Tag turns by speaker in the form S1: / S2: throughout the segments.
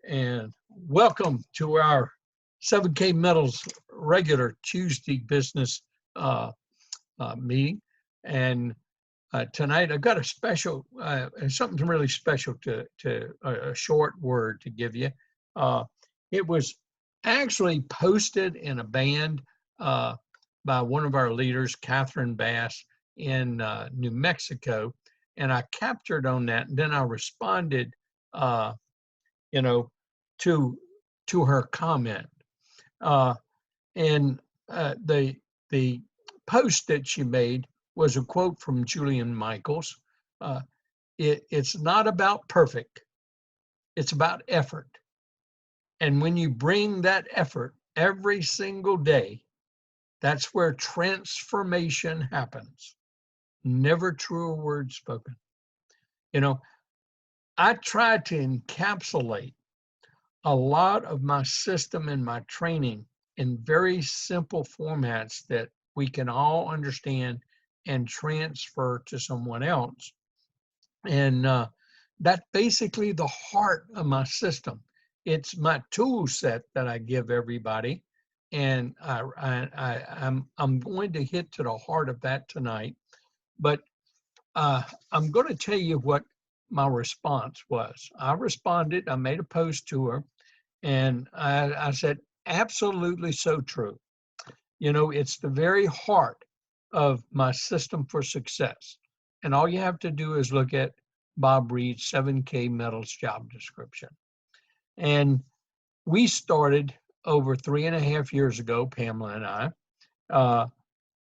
S1: and welcome to our 7K Metals regular Tuesday business uh, meeting. And tonight I've got a special, something really special to a short word to give you. Uh, it was actually posted in a band uh, by one of our leaders, Catherine Bass, in New Mexico. And I captured on that, and then I responded, uh, you know, to to her comment. Uh, and the post that she made was a quote from Julian Michaels. Uh, it's not about perfect; it's about effort. And when you bring that effort every single day, that's where transformation happens. Never truer words spoken. You know, I try to encapsulate a lot of my system and my training in very simple formats that we can all understand and transfer to someone else. And that's basically the heart of my system. It's my tool set that I give everybody. And I'm going to hit to the heart of that tonight. But I'm going to tell you what my response was. I responded, I made a post to her, and I said, absolutely so true. You know, it's the very heart of my system for success. And all you have to do is look at Bob Reid's 7K Metals job description. And we started over 3.5 years ago, Pamela and I, uh,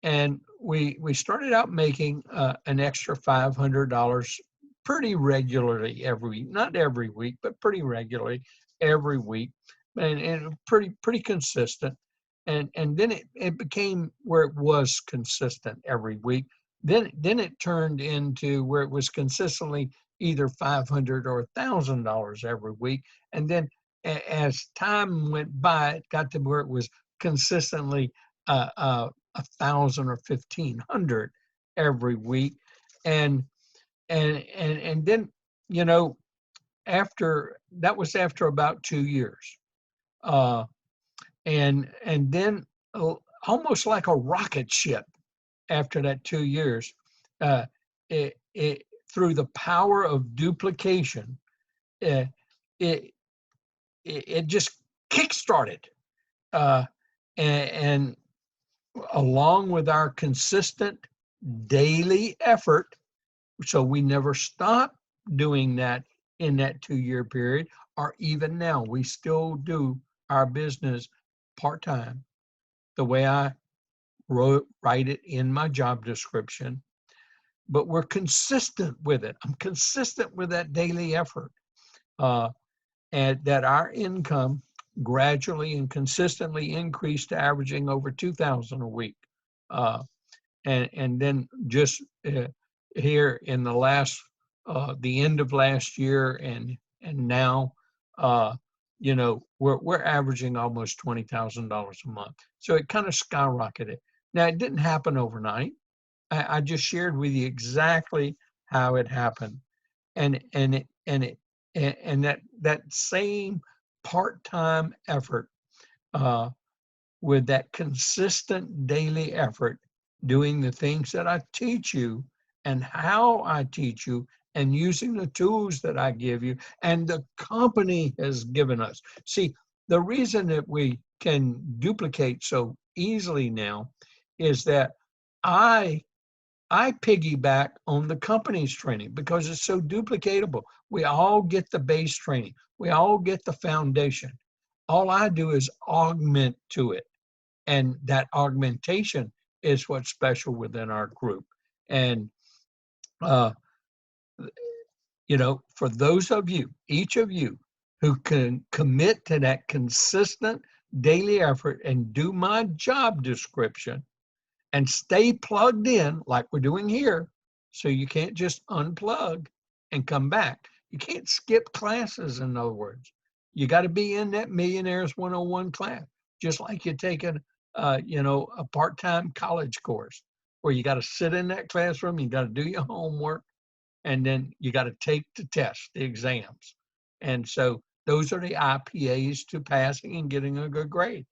S1: and we started out making an extra $500 pretty regularly every week, not every week, but pretty regularly every week, and pretty consistent. And then it became where it was consistent every week. Then it turned into where it was consistently either $500 or $1,000 every week. And then as time went by, it got to where it was consistently 1,000 or 1,500 every week. And then, you know, after that was after about 2 years. Uh, and then almost like a rocket ship after that 2 years, uh, it through the power of duplication, uh, it, it just kick-started. Uh, and along with our consistent daily effort, so we never stop doing that in that 2 year period, or even now, we still do our business part-time, the way I write it in my job description, but we're consistent with it. I'm consistent with that daily effort, and that our income gradually and consistently increased to averaging over 2,000 a week. Uh, and then just here in the last, the end of last year and now, uh, you know, we're averaging almost $20,000 a month. So it kind of skyrocketed. Now it didn't happen overnight. I just shared with you exactly how it happened, and that same part-time effort, uh, with that consistent daily effort, doing the things that I teach you and how I teach you, and using the tools that I give you and the company has given us. See, the reason that we can duplicate so easily now is that I I piggyback on the company's training because it's so duplicatable. We all get the base training. We all get the foundation. All I do is augment to it. And that augmentation is what's special within our group. And, uh, you know, for those of you, each of you who can commit to that consistent daily effort and do my job description, and stay plugged in like we're doing here. So you can't just unplug and come back. You can't skip classes, in other words. You got to be in that Millionaires 101 class, just like you're taking, you know, a part-time college course where you got to sit in that classroom, you got to do your homework, and then you got to take the test, the exams. And so Those are the IPAs to passing and getting a good grade,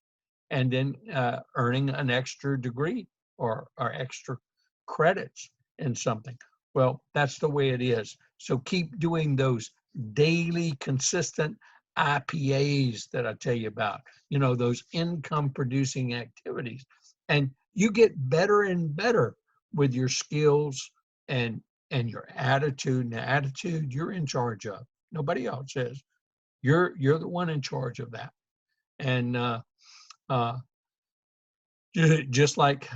S1: and then earning an extra degree or extra credits in something. Well, that's the way it is. So keep doing those daily consistent IPAs that I tell you about, those income producing activities. And you get better and better with your skills and your attitude. And the attitude you're in charge of. Nobody else is. You're the one in charge of that. And just like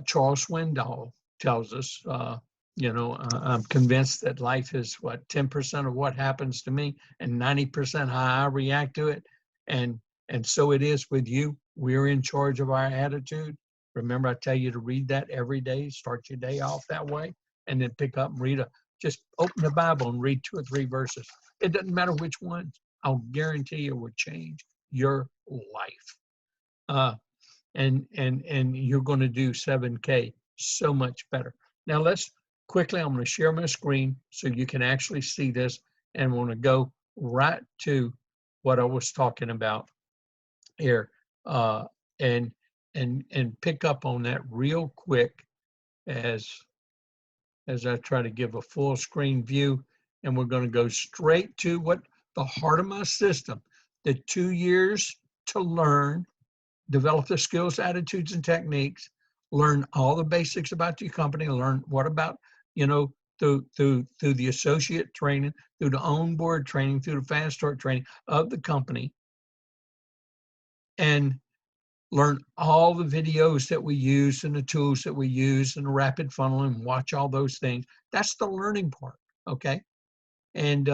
S1: Charles Swindoll tells us, I'm convinced that life is 10% of what happens to me and 90% how I react to it. And so it is with you. We're in charge of our attitude. Remember, I tell you to read that every day. Start your day off that way, and then pick up and just open the Bible and read 2 or 3 verses. It doesn't matter which ones. I'll guarantee you it will change your life. And you're going to do 7K so much better. Now let's quickly, I'm going to share my screen so you can actually see this, and want to go right to what I was talking about here, and pick up on that real quick as I try to give a full screen view. And we're going to go straight to what the heart of my system, the 2 years to learn, develop the skills, attitudes, and techniques, learn all the basics about your company, learn what about, through the associate training, through the onboard training, through the fast start training of the company, and learn all the videos that we use and the tools that we use and the rapid funnel, and watch all those things. That's the learning part. Okay. And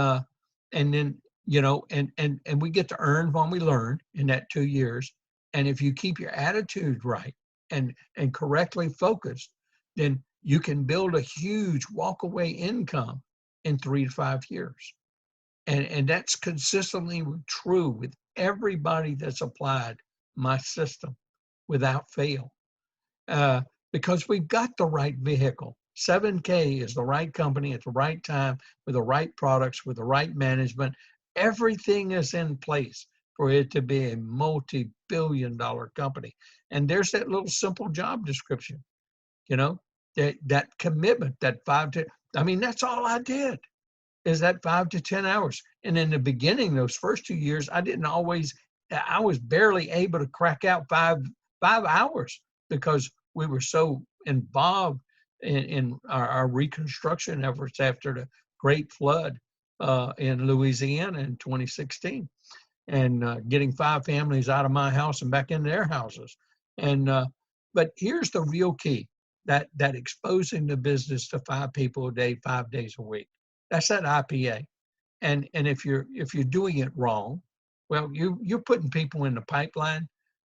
S1: then, and we get to earn when we learn in that 2 years. And if you keep your attitude right and correctly focused, then you can build a huge walk-away income in 3 to 5 years. And that's consistently true with everybody that's applied my system without fail, because we've got the right vehicle. 7K is the right company at the right time, with the right products, with the right management. Everything is in place for it to be a multi-billion-dollar company. And there's that little simple job description, that commitment, that that's all I did, is that 5 to 10 hours. And in the beginning, those first 2 years, I was barely able to crack out 5 hours, because we were so involved in our reconstruction efforts after the great flood in Louisiana in 2016, and getting 5 families out of my house and back into their houses. But here's the real key, that exposing the business to 5 people a day, 5 days a week. That's that IPA. And if you're doing it wrong, well, you're putting people in the pipeline,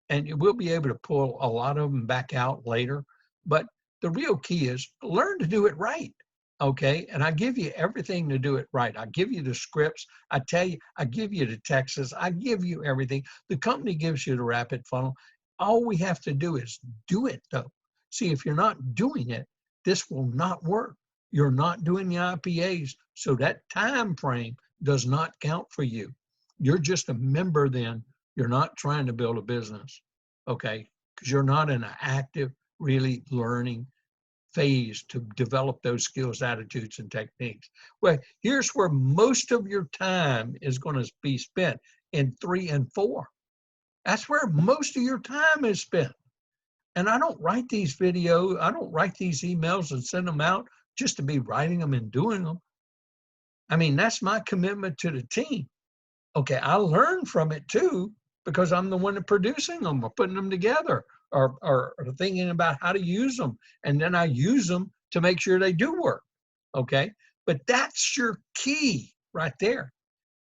S1: and you will be able to pull a lot of them back out later. But the real key is learn to do it right. Okay. And I give you everything to do it right. I give you the scripts. I tell you, I give you the texts. I give you everything. The company gives you the rapid funnel. All we have to do is do it, though. See, if you're not doing it, this will not work. You're not doing the IPAs. So that time frame does not count for you. You're just a member then. You're not trying to build a business. Okay. Because you're not in an active, really learning phase to develop those skills, attitudes, and techniques. Well, here's where most of your time is going to be spent, in 3 and 4. That's where most of your time is spent. And I don't write these videos, I don't write these emails and send them out just to be writing them and doing them. That's my commitment to the team. Okay, I learn from it too, because I'm the one that's producing them or putting them together, or thinking about how to use them. And then I use them to make sure they do work. Okay. But that's your key right there.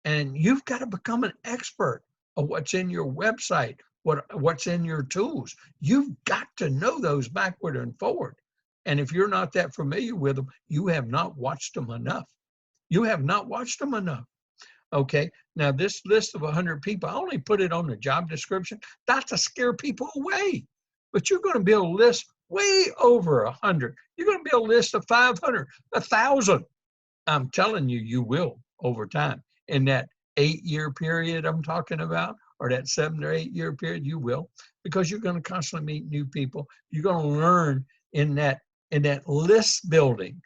S1: And you've got to become an expert of what's in your website, what's in your tools. You've got to know those backward and forward. And if you're not that familiar with them, you have not watched them enough. You have not watched them enough. Okay. Now this list of 100 people, I only put it on the job description, not to scare people away. But you're going to be able to list way over 100. You're going to be able to list of 500, 1,000. I'm telling you, you will over time. And that 8-year period I'm talking about, or that 7 or 8 year period, you will, because you're going to constantly meet new people. You're going to learn in that list building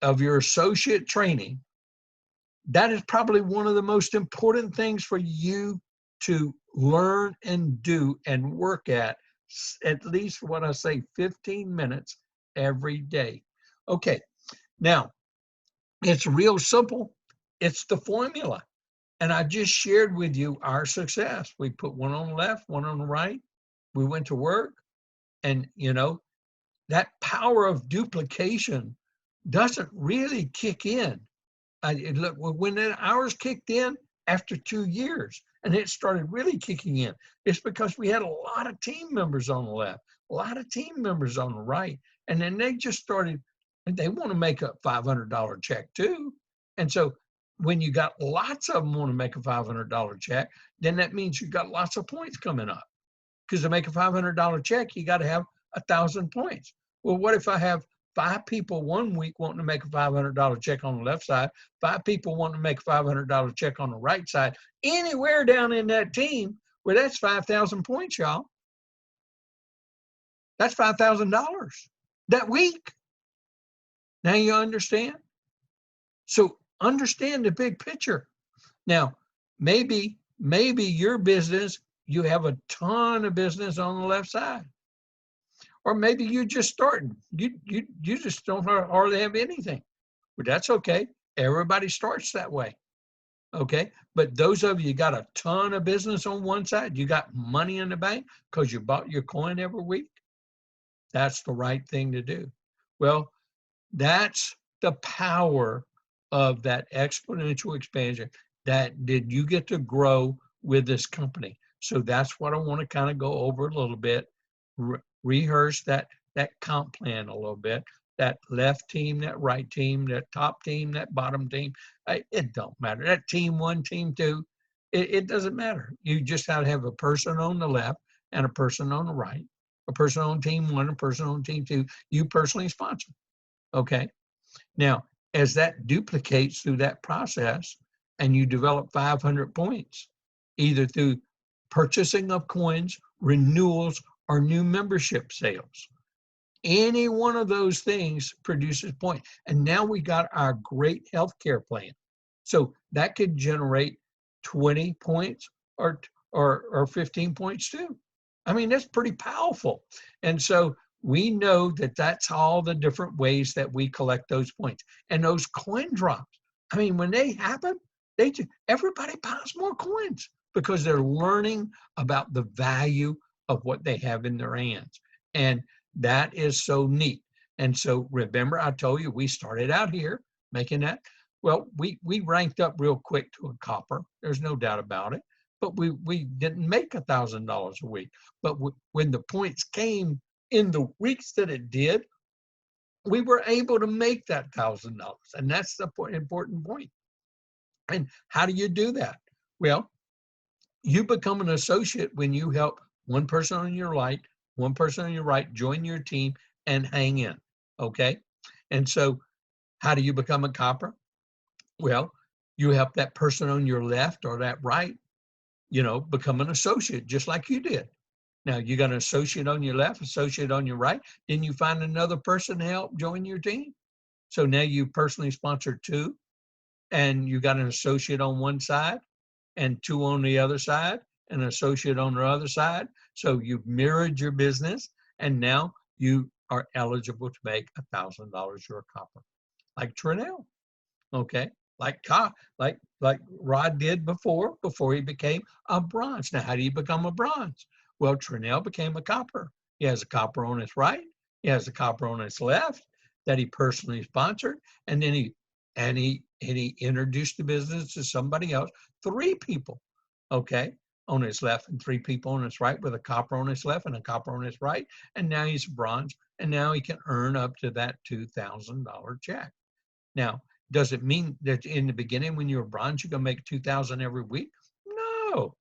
S1: of your associate training. That is probably one of the most important things for you to learn and do and work at least what I say, 15 minutes every day. Okay, now it's real simple. It's the formula. And I just shared with you our success. We put one on the left, one on the right. We went to work, and that power of duplication doesn't really kick in. Look, when the hours kicked in after 2 years, and it started really kicking in, it's because we had a lot of team members on the left, a lot of team members on the right, and then they just started, and they want to make a $500 check too. And so when you got lots of them want to make a $500 check, then that means you got lots of points coming up. Because to make a $500 check, you got to have 1,000 points. Well, what if I have 5 people one week wanting to make a $500 check on the left side, 5 people wanting to make a $500 check on the right side, anywhere down in that team? Well, that's 5,000 points, y'all. That's $5,000 that week. Now you understand? So understand the big picture. Now, maybe your business, you have a ton of business on the left side. Or maybe you're just starting. You just don't hardly have anything. But that's okay. Everybody starts that way. Okay. But those of you got a ton of business on one side, you got money in the bank because you bought your coin every week. That's the right thing to do. Well, that's the power of that exponential expansion that did you get to grow with this company. So that's what I want to kind of go over a little bit. Rehearse that comp plan a little bit, that left team, that right team, that top team, that bottom team. It don't matter. That team 1, team 2, it doesn't matter. You just got to have a person on the left and a person on the right, a person on team 1, a person on team 2, you personally sponsor. Okay. Now, as that duplicates through that process and you develop 500 points, either through purchasing of coins, renewals, or new membership sales. Any one of those things produces points. And now we got our great healthcare plan. So that could generate 20 points or 15 points too. I mean, that's pretty powerful. And so we know that that's all the different ways that we collect those points. And those coin drops, I mean, when they happen, everybody buys more coins because they're learning about the value of what they have in their hands. And that is so neat. And so remember, I told you we started out here making that. Well, we ranked up real quick to a copper. There's no doubt about it. But we didn't make $1,000 a week. But when the points came in the weeks that it did, we were able to make that $1,000. And that's the important point. And how do you do that? Well, you become an associate when you help one person on your right, one person on your right, join your team and hang in, okay? And so how do you become a copper? Well, you help that person on your left or that right, become an associate just like you did. Now, you got an associate on your left, associate on your right, then you find another person to help join your team. So now you personally sponsor 2, and you got an associate on one side and 2 on the other side, an associate on the other side. So you've mirrored your business, and now you are eligible to make $1,000 you're a copper, like Trinell, okay? Like Rod did before he became a bronze. Now, how do you become a bronze? Well, Trinell became a copper. He has a copper on his right. He has a copper on his left that he personally sponsored, and then he introduced the business to somebody else, 3 people, okay, on his left and 3 people on his right with a copper on his left and a copper on his right. And now he's bronze, and now he can earn up to that $2,000 check. Now, does it mean that in the beginning when you're bronze, you're going to make $2,000 every week? No.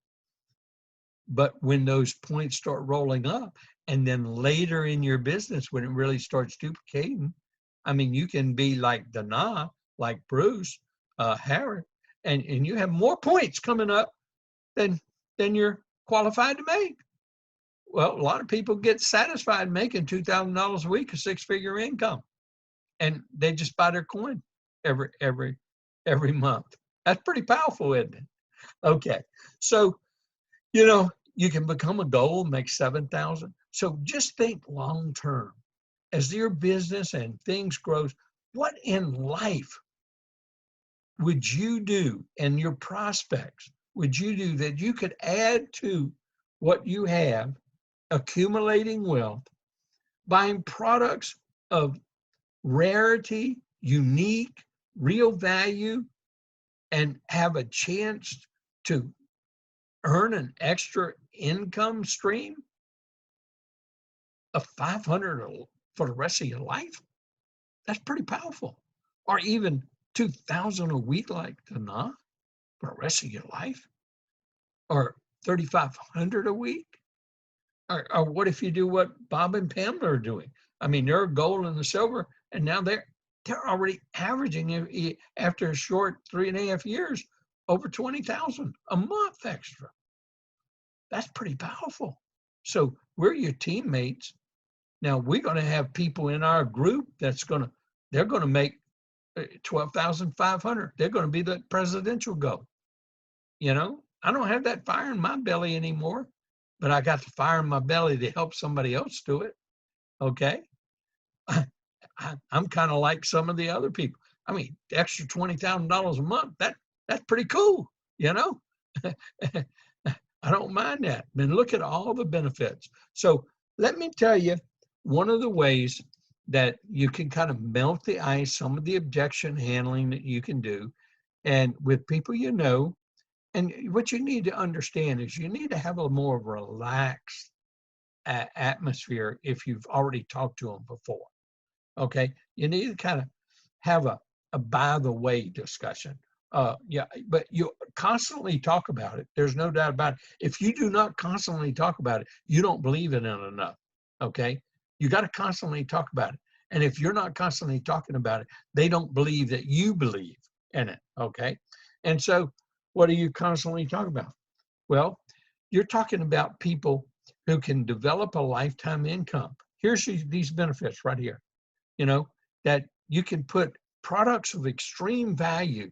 S1: But when those points start rolling up, and then later in your business, when it really starts duplicating, I mean, you can be like Dana, like Bruce, Harry, and you have more points coming up than you're qualified to make. Well, a lot of people get satisfied making $2,000 a week, a six-figure income, and they just buy their coin every month. That's pretty powerful, isn't it? Okay, so you can become a goal, make 7,000. So just think long term. As your business and things grows, what in life would you do, and your prospects would you do, that you could add to what you have, accumulating wealth, buying products of rarity, unique, real value, and have a chance to earn an extra income stream of 500 for the rest of your life? That's pretty powerful. Or even 2,000 a week like Dana for the rest of your life? Or 3,500 a week? Or what if you do what Bob and Pamela are doing? I mean, they're gold and the silver, and now they're already averaging, after a short 3.5 years, over 20,000 a month extra. That's pretty powerful. So we're your teammates. Now we're going to have people in our group they're going to make 12,500. They're going to be the presidential goal. I don't have that fire in my belly anymore, but I got the fire in my belly to help somebody else do it. Okay. I'm kind of like some of the other people. I mean, the extra $20,000 a month, that's pretty cool. I don't mind that. I mean, look at all the benefits. So let me tell you, one of the ways that you can kind of melt the ice, some of the objection handling that you can do, and with people and what you need to understand is you need to have a more relaxed atmosphere if you've already talked to them before. Okay, you need to kind of have a by the way discussion. But you constantly talk about it. There's no doubt about it. If you do not constantly talk about it, you don't believe in it enough. Okay, you got to constantly talk about it. And if you're not constantly talking about it, they don't believe that you believe in it. Okay, and so what do you constantly talk about? Well, you're talking about people who can develop a lifetime income. Here's these benefits right here. That you can put products of extreme value,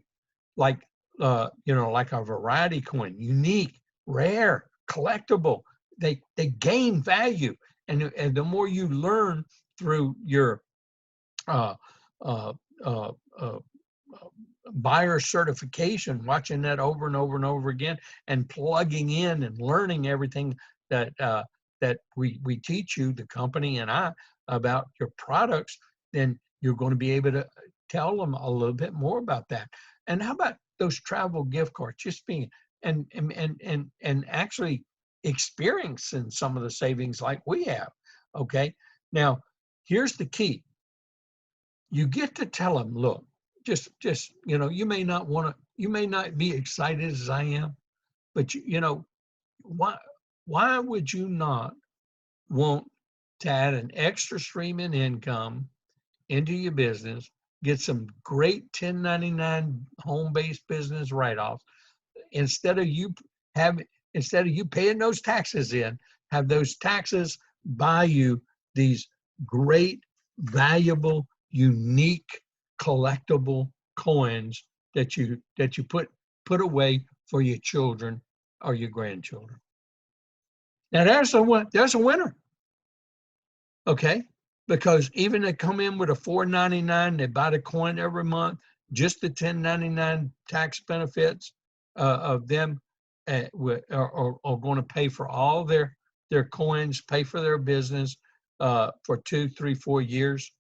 S1: like like a variety coin, unique, rare, collectible. They gain value, and the more you learn through your buyer certification, watching that over and over and over again, and plugging in and learning everything that we teach you, the company and I, about your products, then you're going to be able to tell them a little bit more about that. And how about those travel gift cards? Just being and actually experiencing some of the savings like we have. Okay. Now, here's the key. You get to tell them, look, just you may not be excited as I am, but why would you not want to add an extra stream in income into your business, get some great 1099 home-based business write-offs, instead of you paying those taxes in, have those taxes buy you these great, valuable, unique, collectible coins that you put away for your children or your grandchildren. Now there's a winner. Okay, because even they come in with a $4.99, they buy the coin every month, just the 1099 tax benefits of them are going to pay for all their coins, pay for their business for 2, 3, 4 years,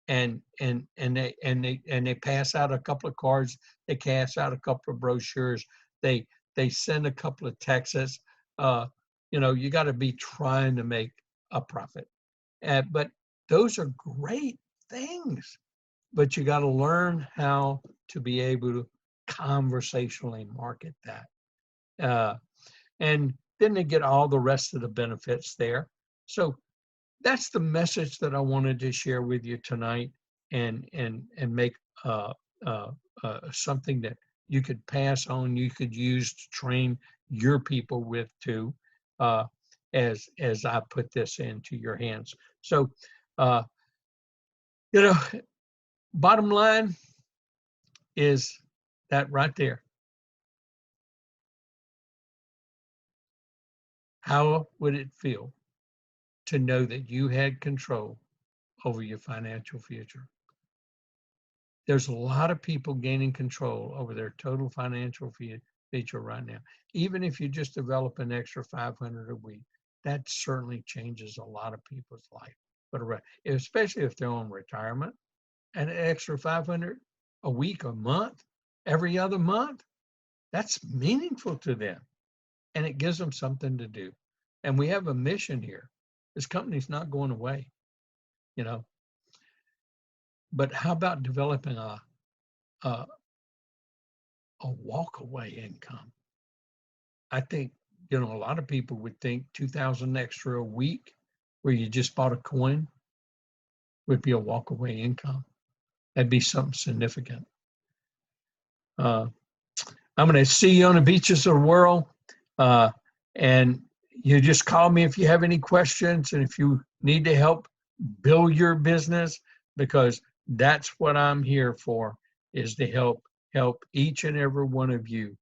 S1: and they pass out a couple of cards, they pass out a couple of brochures, they send a couple of texts. You got to be trying to make a profit. But those are great things, but you got to learn how to be able to conversationally market that. And then they get all the rest of the benefits there. So that's the message that I wanted to share with you tonight, and make something you could pass on, you could use to train your people with too, as I put this into your hands. So, you know, bottom line is that right there. How would it feel to know that you had control over your financial future? There's a lot of people gaining control over their total financial future right now. Even if you just develop an extra 500 a week, that certainly changes a lot of people's life. But especially if they're on retirement, and an extra 500 a week, a month, every other month, that's meaningful to them. And it gives them something to do. And we have a mission here. This company's not going away, you know. But how about developing a walk-away income? I think, you know, a lot of people would think 2,000 extra a week where you just bought a coin would be a walk-away income. That'd be something significant. I'm going to see you on the beaches of the world. And you just call me if you have any questions and if you need to help build your business, because that's what I'm here for, is to help each and every one of you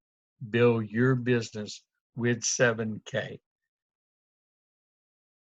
S1: build your business with 7K.